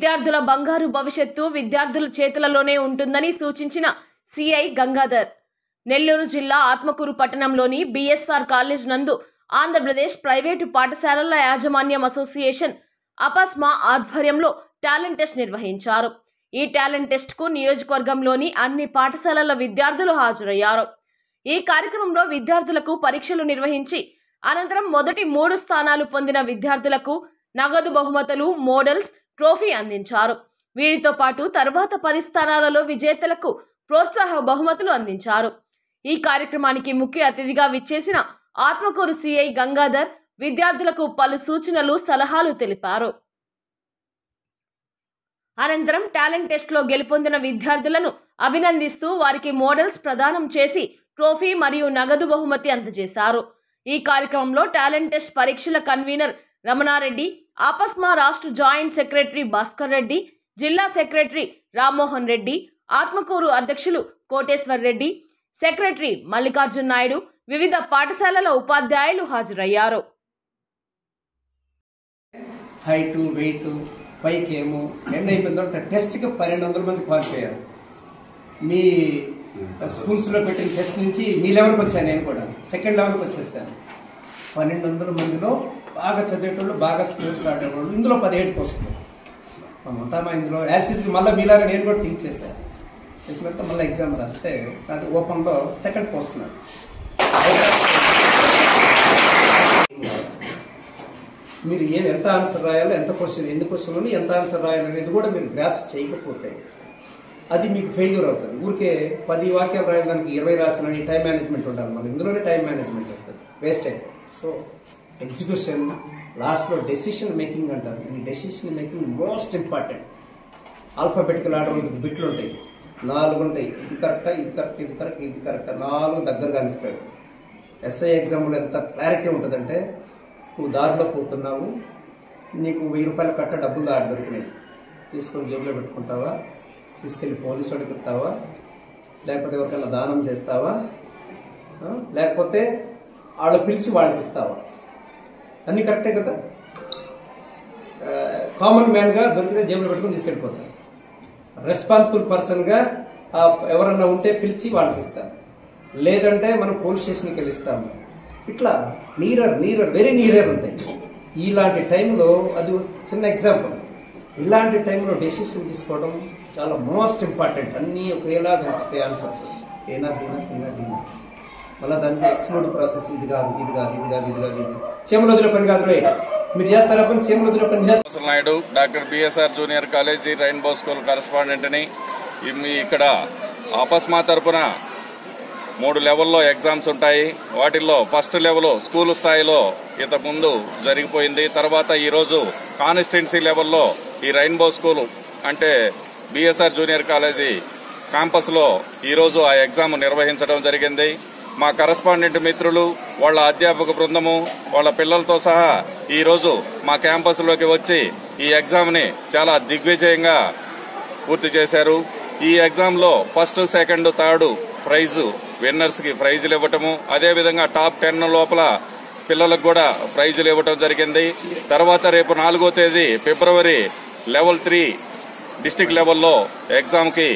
విద్యార్థుల బంగారు భవిష్యత్తు విద్యార్థుల చేతులలోనే ఉంటుందని సూచించిన సిఐ గంగాధర్ నెల్లూరు జిల్లా ఆత్మకూరు పట్టణంలోని బిఎస్ఆర్ కాలేజ్ నందు ఆంధ్రప్రదేశ్ ప్రైవేటు పాఠశాలల యాజమాన్యం అసోసియేషన్ అపస్మా ఆధ్వర్యంలో టాలెంట్ టెస్ట్ నిర్వహించారు. ఈ టాలెంట్ టెస్ట్ కు నియోజకవర్గంలోని అన్ని పాఠశాలల విద్యార్థులు హాజరయ్యారు. ఈ కార్యక్రమంలో విద్యార్థులకు పరీక్షలు నిర్వహించి అనంతరం మొదటి 3 స్థానాలు పొందిన విద్యార్థులకు నగదు బహుమతులు, మోడల్స్, ట్రోఫీ అందించారు. వీరితో పాటు తర్వాత 10 స్థానాలలో విజేతలకు ప్రోత్సాహ బహుమతులు అందించారు. ఈ కార్యక్రమానికి ముఖ్య అతిథిగా విచ్చేసిన ఆత్మకూరు సిఐ గంగాధర్ విద్యార్థులకు పలు సూచనలు, సలహాలు తెలిపారు. అనంతరం టాలెంట్ టెస్ట్ లో గెలుపొందిన విద్యార్థులను అభినందిస్తూ వారికి మోడల్స్ ప్రదానం చేసి ట్రోఫీ మరియు నగదు బహుమతి అందజేశారు. ఈ కార్యక్రమంలో టాలెంట్ టెస్ట్ పరీక్షల కన్వీనర్ రమణారెడ్డి, ఆపస్మా రాష్ట్ర జాయింట్ సెక్రటరీ భాస్కర్ రెడ్డి, జిల్లా సెక్రటరీ రామ్మోహన్ రెడ్డి, ఆత్మకూరు అధ్యక్షులు కోటేశ్వర్ రెడ్డి, సెక్రటరీ మల్లికార్జున్ నాయుడు, వివిధ పాఠశాలల ఉపాధ్యాయులు హాజరయ్యారు. హైట్, వెయిట్, పైకి ఏమో ఎండ్ అయిపోయిన తర్వాత టెస్ట్కి 1200 మంది క్వాలిఫై అయ్యారు. మీ స్కూల్స్లో పెట్టిన టెస్ట్ నుంచి మీ లెవెల్కి వచ్చాను. నేను కూడా సెకండ్ లెవెల్కి వచ్చేస్తాను. 1200 మందిలో బాగా చదివేటోళ్ళు, బాగా స్పోర్ట్స్ ఆడేవాళ్ళు, ఇందులో 17 పోస్టులు మొత్తం. ఇందులో యాసిడ్స్ మళ్ళీ మీలాగా నేను కూడా టీచ్ చేశాను. చేసినంత మళ్ళీ ఎగ్జామ్ రాస్తే అది ఓపెన్లో సెకండ్ పోస్ట్ నాకు. మీరు ఎంత ఆన్సర్ రాయాలో, ఎంత క్వశ్చన్, ఎన్ని క్వశ్చన్లు, ఎంత ఆన్సర్ రాయాలనేది కూడా మీరు గ్రాప్స్ చేయకపోతే అది మీకు ఫెయిల్యూర్ అవుతుంది. ఊరికే 10 వాక్యాలు రాయడానికి 20 రాసిన టైం మేనేజ్మెంట్ ఉండాలి. మనం ఇందులోనే టైం మేనేజ్మెంట్ వస్తుంది, వేస్ట్ అయిపోతుంది. సో ఎగ్జిక్యూషన్, లాస్ట్లో డెసిషన్ మేకింగ్ అంటారు. ఈ decision making most important. Alphabetical order బిట్లు ఉంటాయి, 4 ఉంటాయి. ఇది కరెక్టా, ఇది కరెక్ట్, ఇది కరెక్ట్, ఇది కరెక్టా, 4 దగ్గరగా అనిస్తాడు. ఎస్ఐ ఎగ్జామ్లో ఎంత క్లారిటీ ఉంటుందంటే, నువ్వు దారిలో పోతున్నావు, నీకు 1000 రూపాయలు కట్ట డబ్బులు దారి దొరికినాయి, తీసుకొని జేబులో పెట్టుకుంటావా, తీసుకెళ్ళి పోలీసు వాడికి ఇస్తావా, లేకపోతే ఎవరికైనా దానం చేస్తావా, లేకపోతే వాళ్ళు పిలిచి వాళ్ళకి ఇస్తావా? అన్నీ కరెక్టే కదా. కామన్ మ్యాన్గా దొరికిన జేబులో పెట్టుకుని తీసుకెళ్ళిపోతారు. రెస్పాన్సిబుల్ పర్సన్గా ఎవరన్నా ఉంటే పిలిచి వాళ్ళకి ఇస్తాం, లేదంటే మనం పోలీస్ స్టేషన్కి వెళ్ళి ఇస్తాము. ఇట్లా వెరీ నీరర్ ఉంటాయి. ఇలాంటి టైంలో అది చిన్న ఎగ్జాంపుల్. ఇలాంటి టైంలో డెసిషన్ తీసుకోవడం చాలా మోస్ట్ ఇంపార్టెంట్. అన్నీ ఒకేలా కనిపిస్తాయి ఆన్సర్స్, ఏనా బీనా, సీనా డీనా. మళ్ళీ దానికి ఎక్స్క్లూడ్ ప్రాసెస్, ఇది కాదు, ఇది కాదు, ఇది కాదు, ఇది కాదు, ఇది చేమలొదిలో పని కాదు. మీరు చేస్తారా పని? చేమలొదిలో పని చేస్తారు. Naidu, doctor BSR junior college rainbow school correspondent ని. ఇక్కడ అపస్మా తరపున 3 లెవెల్లో ఎగ్జామ్స్ ఉంటాయి. వాటిల్లో ఫస్ట్ లెవెల్ స్కూల్ స్థాయిలో ఇంతకు ముందు జరిగిపోయింది. తర్వాత ఈ రోజు కాన్స్టిట్యున్సీ లెవెల్లో ఈ రెయిన్బో స్కూల్ అంటే బిఎస్ఆర్ జూనియర్ కాలేజీ క్యాంపస్ లో ఈ రోజు ఆ ఎగ్జామ్ నిర్వహించడం జరిగింది. మా కరెస్పాండెంట్ మిత్రులు, వాళ్ళ అధ్యాపక బృందము, వాళ్ళ పిల్లలతో సహా ఈ రోజు మా క్యాంపస్ లోకి వచ్చి ఈ ఎగ్జామ్ ని చాలా దిగ్విజయంగా పూర్తి చేశారు. ఈ ఎగ్జామ్ లో first, second, third prize winners కి ప్రైజులు ఇవ్వటము, అదేవిధంగా టాప్ 10 లోపల పిల్లలకు కూడా ప్రైజులు ఇవ్వటం జరిగింది. తర్వాత రేపు 4వ తేదీ ఫిబ్రవరి లెవెల్ 3 డిస్టిక్ లెవెల్లో ఎగ్జామ్ కి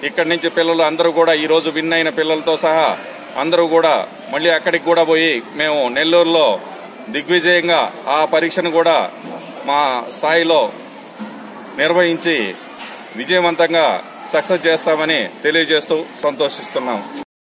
ఇక్కడి నుంచి పిల్లలు అందరూ కూడా ఈ రోజు విన్ అయిన పిల్లలతో సహా అందరూ కూడా మళ్లీ అక్కడికి కూడా పోయి మేము నెల్లూరులో దిగ్విజయంగా ఆ పరీక్షను కూడా మా స్థాయిలో నిర్వహించి విజయవంతంగా సక్సెస్ చేస్తామని తెలియజేస్తూ సంతోషిస్తున్నాం.